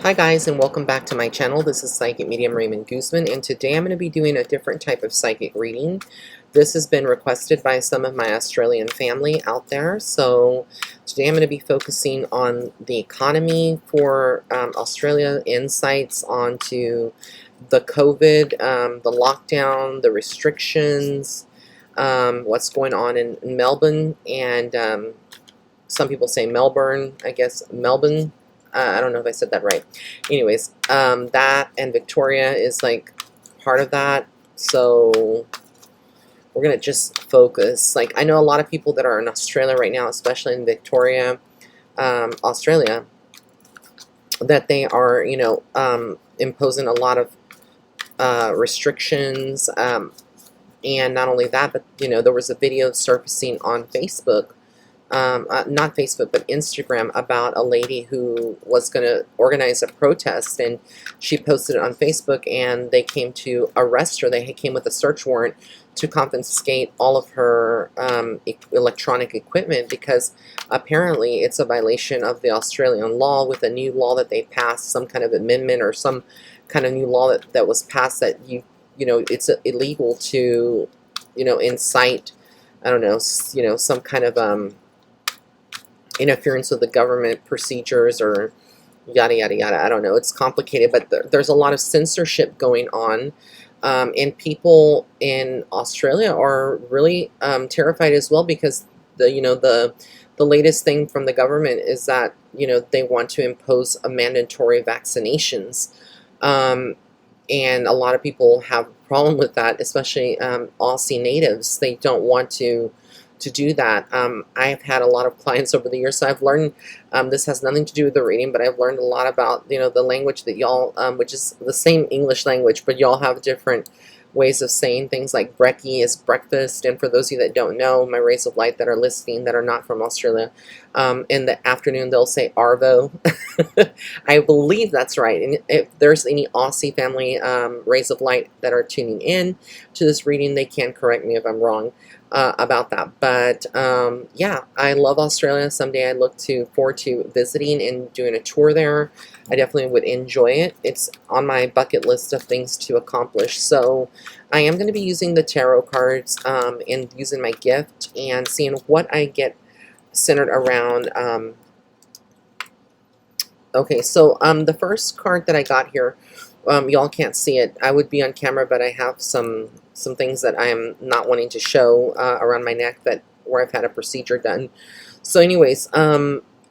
Hi guys, and welcome back to my channel. This is Psychic Medium Raymond Guzman, and today I'm going to be doing a different type of psychic reading. This has been requested by some of my Australian family out there. So today I'm going to be focusing on the economy for Australia, insights onto the COVID, the lockdown, the restrictions, what's going on in Melbourne, and some people say Melbourne, I guess Melbourne. I don't know if I said that right. Anyways, that and Victoria is like part of that. So we're going to just focus. Like, I know a lot of people that are in Australia right now, especially in Victoria, Australia, that they are, imposing a lot of restrictions. And not only that, but, there was a video surfacing on Facebook, not Facebook, but Instagram, about a lady who was going to organize a protest, and she posted it on Facebook, and they came to arrest her. They came with a search warrant to confiscate all of her electronic equipment, because apparently it's a violation of the Australian law with a new law that they passed, some kind of amendment or some kind of new law that was passed, that it's illegal to, incite, I don't know, some kind of interference with the government procedures, or yada yada yada. I don't know. It's complicated, but there's a lot of censorship going on, and people in Australia are really terrified as well, because the latest thing from the government is that they want to impose a mandatory vaccinations, and a lot of people have a problem with that, especially Aussie natives. They don't want to do that. I've had a lot of clients over the years, so I've learned, this has nothing to do with the reading, but I've learned a lot about, the language that y'all, which is the same English language, but y'all have different ways of saying things. Like brekkie is breakfast, and for those of you that don't know, my rays of light that are listening that are not from Australia, in the afternoon they'll say arvo. I believe that's right. And if there's any Aussie family rays of light that are tuning in to this reading, they can correct me if I'm wrong about that. But yeah, I love Australia. Someday I look forward to visiting and doing a tour there. I definitely would enjoy it. It's on my bucket list of things to accomplish. So I am going to be using the tarot cards, and using my gift and seeing what I get centered around. Okay, so the first card that I got here, y'all can't see it. I would be on camera, but I have some things that I am not wanting to show around my neck, where I've had a procedure done. So anyways,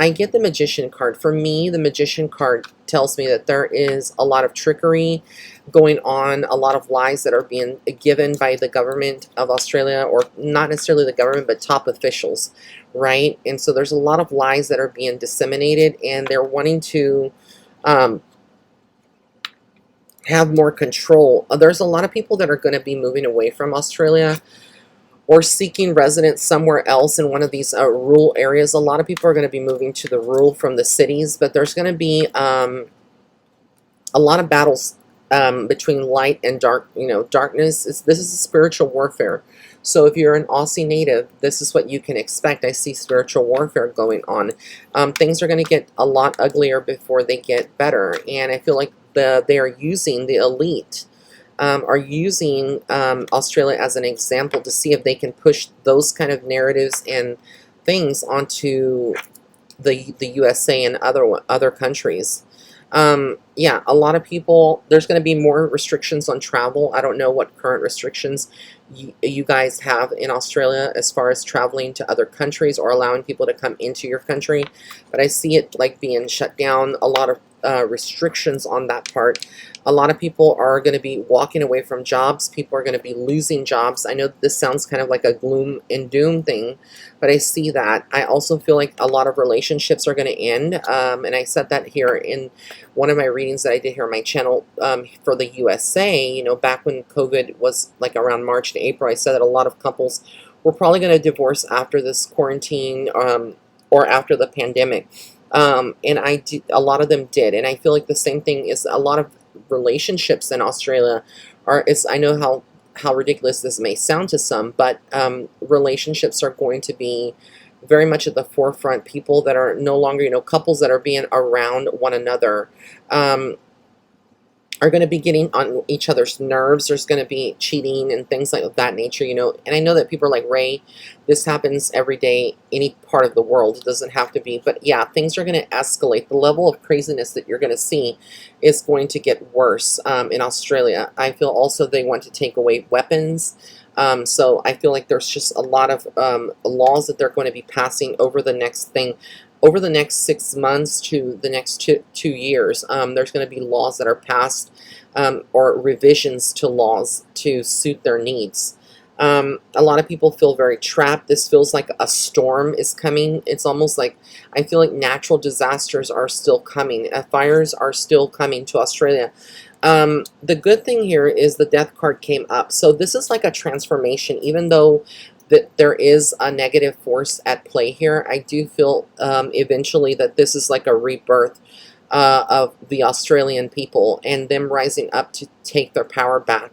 I get the Magician card. For me, the Magician card tells me that there is a lot of trickery going on, a lot of lies that are being given by the government of Australia, or not necessarily the government, but top officials, right? And so there's a lot of lies that are being disseminated, and they're wanting to have more control. There's a lot of people that are going to be moving away from Australia, or seeking residence somewhere else in one of these rural areas. A lot of people are going to be moving to the rural from the cities, but there's going to be a lot of battles between light and dark. Darkness this is a spiritual warfare. So if you're an Aussie native, this is what you can expect. I see spiritual warfare going on. Things are going to get a lot uglier before they get better, and I feel like they are using the elite. Are using Australia as an example to see if they can push those kind of narratives and things onto the USA and other countries. Yeah, a lot of people, there's going to be more restrictions on travel. I don't know what current restrictions you guys have in Australia as far as traveling to other countries or allowing people to come into your country, but I see it like being shut down. A lot of restrictions on that part. A lot of people are going to be walking away from jobs. People are going to be losing jobs. I know this sounds kind of like a gloom and doom thing, but I see that. I also feel like a lot of relationships are going to end, and I said that here in one of my readings that I did here on my channel for the USA. Back when COVID was like around March to April, I said that a lot of couples were probably going to divorce after this quarantine, or after the pandemic. And a lot of them did, and I feel like the same thing is a lot of relationships in Australia I know how ridiculous this may sound to some, but relationships are going to be very much at the forefront. People that are no longer, couples that are being around one another. Are going to be getting on each other's nerves. There's going to be cheating and things like that nature, And I know that people are like, Ray, this happens every day, any part of the world. It doesn't have to be. But yeah, things are going to escalate. The level of craziness that you're going to see is going to get worse in Australia. I feel also they want to take away weapons. So I feel like there's just a lot of laws that they're going to be passing over the next 6 months to the next two years. There's going to be laws that are passed or revisions to laws to suit their needs. A lot of people feel very trapped. This feels like a storm is coming. It's almost like I feel like natural disasters are still coming. Fires are still coming to Australia. The good thing here is the death card came up. So this is like a transformation, even though that there is a negative force at play here. I do feel eventually that this is like a rebirth of the Australian people and them rising up to take their power back.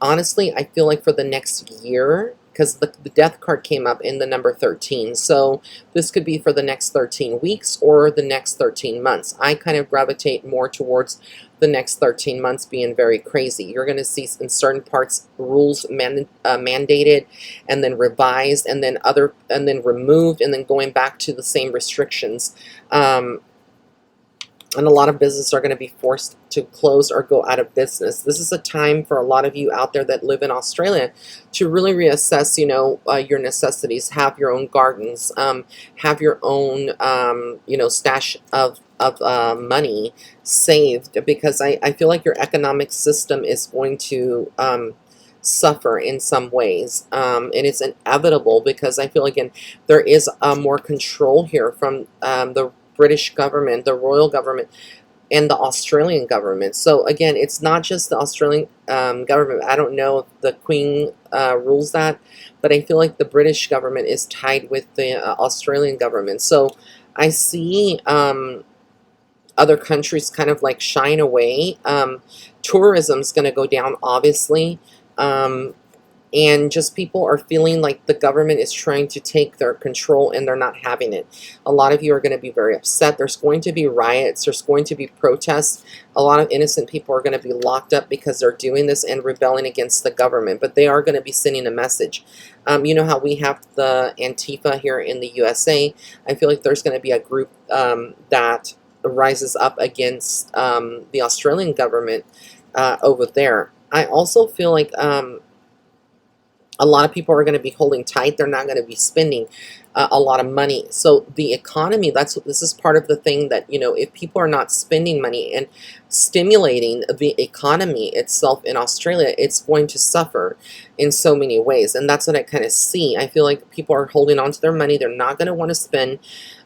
Honestly, I feel like for the next year, because the death card came up in the number 13. So this could be for the next 13 weeks or the next 13 months. I kind of gravitate more towards the next 13 months being very crazy. You're going to see in certain parts rules mandated and then revised and then removed and then going back to the same restrictions. And a lot of businesses are going to be forced to close or go out of business. This is a time for a lot of you out there that live in Australia to really reassess, your necessities. Have your own gardens. Have your own, stash of money saved, because I feel like your economic system is going to suffer in some ways, and it's inevitable, because I feel again there is more control here from the British government, the royal government, and the Australian government. So again, it's not just the Australian government. I don't know if the Queen rules that, but I feel like the British government is tied with the Australian government. So I see other countries kind of like shying away. Tourism's going to go down, obviously. And just people are feeling like the government is trying to take their control and they're not having it. A lot of you are going to be very upset. There's going to be riots. There's going to be protests. A lot of innocent people are going to be locked up because they're doing this and rebelling against the government. But they are going to be sending a message. You know how we have the Antifa here in the USA? I feel like there's going to be a group that rises up against the Australian government over there. I also feel like a lot of people are going to be holding tight. They're not going to be spending a lot of money. So the economy, this is part of the thing that, if people are not spending money and stimulating the economy itself in Australia, it's going to suffer in so many ways. And that's what I kind of see. I feel like people are holding on to their money. They're not going to want to spend.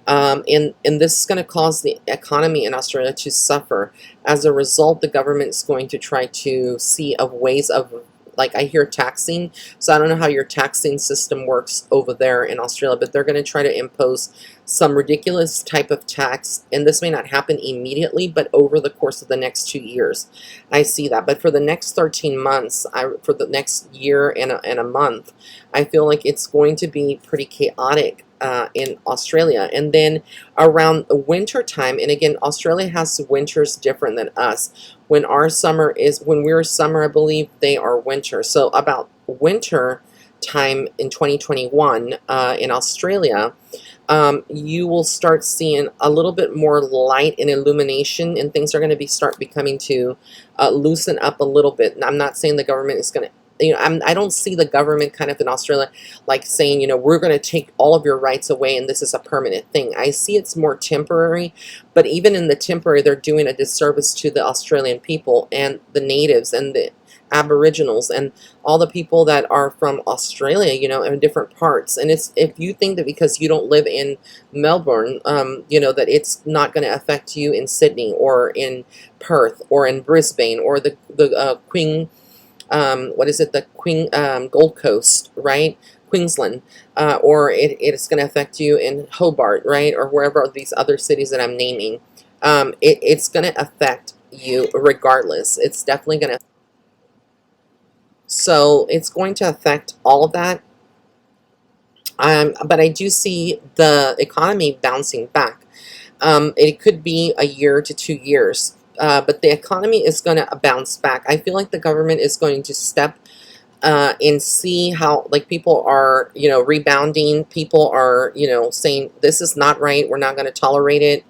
And this is going to cause the economy in Australia to suffer. As a result, the government is going to try to see of ways of, like I hear taxing, so I don't know how your taxing system works over there in Australia, but they're going to try to impose some ridiculous type of tax, and this may not happen immediately, but over the course of the next 2 years. I see that. But for the next 13 months, for the next year and a month, I feel like it's going to be pretty chaotic in Australia. And then around winter time, and again, Australia has winters different than us. When we're summer, I believe they are winter. So about winter time in 2021 in Australia, you will start seeing a little bit more light and illumination, and things are going to start becoming to loosen up a little bit. And I'm not saying the government is going to, I don't see the government kind of in Australia like saying, we're going to take all of your rights away and this is a permanent thing. I see it's more temporary, but even in the temporary, they're doing a disservice to the Australian people and the natives and the Aboriginals and all the people that are from Australia, in different parts. And if you think that because you don't live in Melbourne, that it's not going to affect you in Sydney or in Perth or in Brisbane or the Queen, the Queen Gold Coast, right? Queensland, or it's going to affect you in Hobart, right? Or wherever these other cities that I'm naming. It's going to affect you regardless. It's definitely going to. So it's going to affect all of that. But I do see the economy bouncing back. It could be a year to 2 years, but the economy is going to bounce back. I feel like the government is going to step and see how, like, people are, rebounding. People are, saying this is not right. We're not going to tolerate it.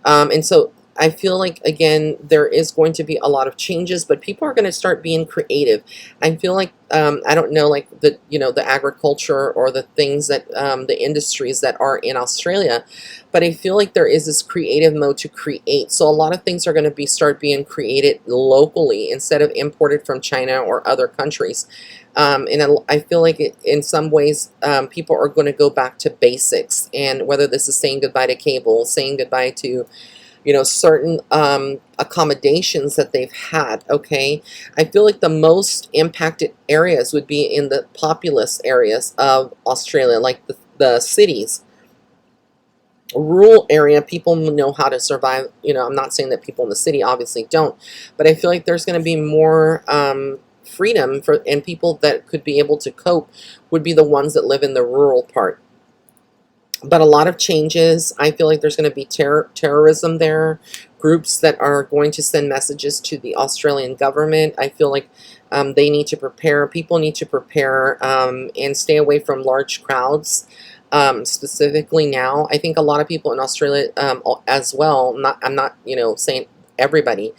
And so I feel like, again, there is going to be a lot of changes, but people are going to start being creative. I feel like, I don't know, like the agriculture or the things that, the industries that are in Australia, but I feel like there is this creative mode to create. So a lot of things are going to start being created locally instead of imported from China or other countries. And I feel like in some ways, people are going to go back to basics, and whether this is saying goodbye to cable, saying goodbye to, certain accommodations that they've had. Okay, I feel like the most impacted areas would be in the populous areas of Australia, like the cities. Rural area, people know how to survive. I'm not saying that people in the city obviously don't, but I feel like there's going to be more freedom for, and people that could be able to cope would be the ones that live in the rural part. But a lot of changes. I feel like there's going to be terrorism there, groups that are going to send messages to the Australian government. I feel like they need to prepare, people need to prepare, and stay away from large crowds. Specifically now, I think a lot of people in Australia, as well, I'm not, saying everybody,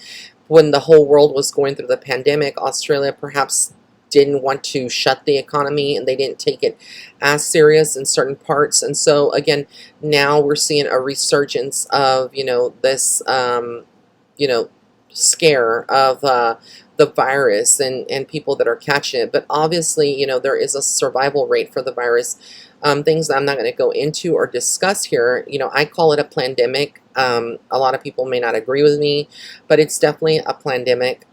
when the whole world was going through the pandemic, Australia perhaps didn't want to shut the economy, and they didn't take it as serious in certain parts. And so again, now we're seeing a resurgence of, this, you know scare of the virus, and people that are catching it. But obviously, there is a survival rate for the virus. Things that I'm not going to go into or discuss here. I call it a pandemic. A lot of people may not agree with me, but it's definitely a pandemic.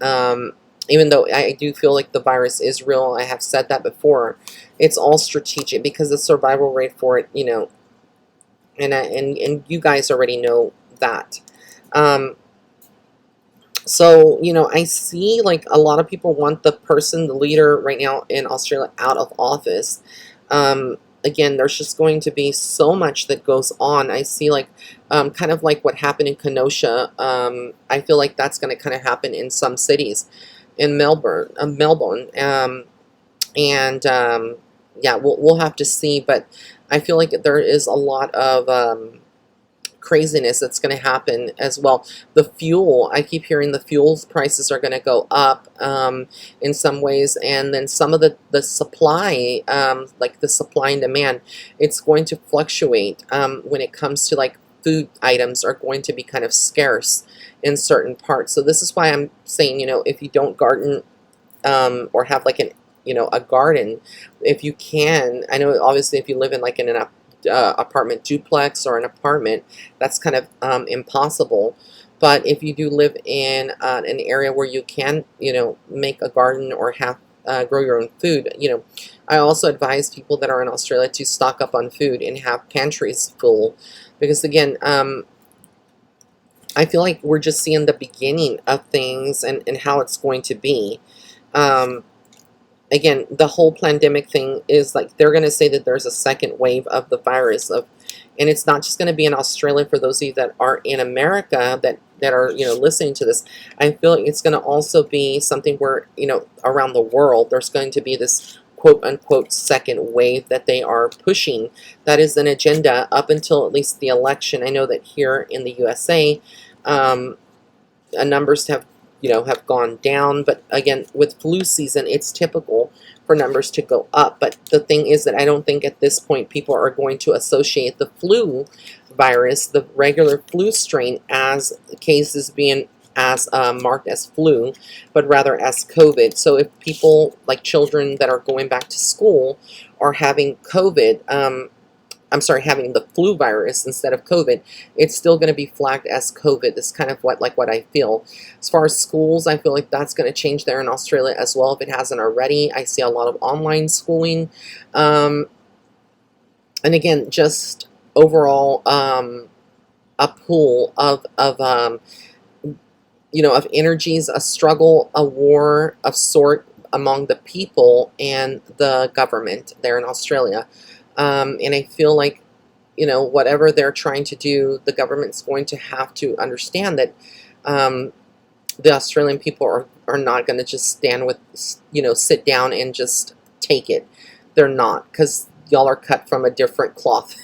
Even though I do feel like the virus is real, I have said that before. It's all strategic because the survival rate for it, and you guys already know that. So, I see like a lot of people want the leader right now in Australia out of office. Again, there's just going to be so much that goes on. I see like, kind of like what happened in Kenosha. I feel like that's going to kind of happen in some cities in Melbourne, and yeah, we'll have to see. But I feel like there is a lot of craziness that's going to happen as well. The fuel, I keep hearing the fuel prices are going to go up, in some ways, and then some of the supply, like the supply and demand, it's going to fluctuate, when it comes to like food items are going to be kind of scarce in certain parts. So this is why I'm saying, if you don't garden, or have like a garden, if you can. I know obviously if you live in like in an apartment duplex or an apartment, that's kind of impossible. But if you do live in an area where you can, make a garden or have grow your own food, I also advise people that are in Australia to stock up on food and have pantries full, because again, I feel like we're just seeing the beginning of things, and how it's going to be. Again, the whole pandemic thing is like they're going to say that there's a second wave of the virus, and it's not just going to be in Australia. For those of you that are in America that are listening to this, I feel like it's going to also be something where around the world there's going to be this quote unquote second wave that they are pushing. That is an agenda up until at least the election. I know that here in the USA, numbers have gone down, but again, with flu season, it's typical for numbers to go up. But the thing is that I don't think at this point people are going to associate the flu virus, the regular flu strain, as cases being as marked as flu, but rather as COVID. So if people like children that are going back to school are having COVID, I'm sorry, having the flu virus instead of COVID, it's still going to be flagged as COVID. It's kind of what I feel. As far as schools, I feel like that's going to change there in Australia as well, if it hasn't already. I see a lot of online schooling. And again, just overall, a pool of energies, a struggle, a war of sort among the people and the government there in Australia. And I feel like, whatever they're trying to do, the government's going to have to understand that the Australian people are not going to just stand with, sit down and just take it. They're not, because y'all are cut from a different cloth.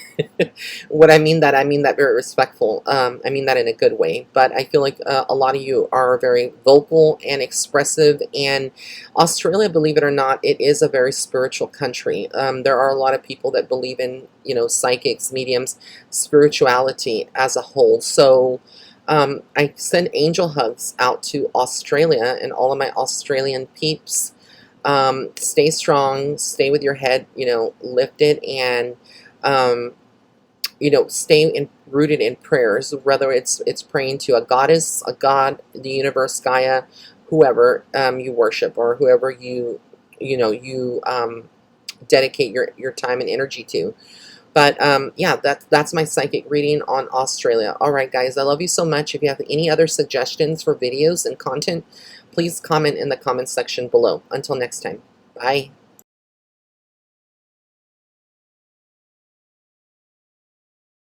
What I mean that very respectful. I mean that in a good way. But I feel like a lot of you are very vocal and expressive. And Australia, believe it or not, it is a very spiritual country. There are a lot of people that believe in, psychics, mediums, spirituality as a whole. So I send angel hugs out to Australia and all of my Australian peeps. Stay strong, stay with your head, lifted, and stay rooted in prayers, whether it's praying to a goddess, a god, the universe, Gaia, whoever you worship, or whoever you dedicate your time and energy to. But yeah, that's my psychic reading on Australia. All right, guys, I love you so much. If you have any other suggestions for videos and content, please comment in the comments section below. Until next time, bye.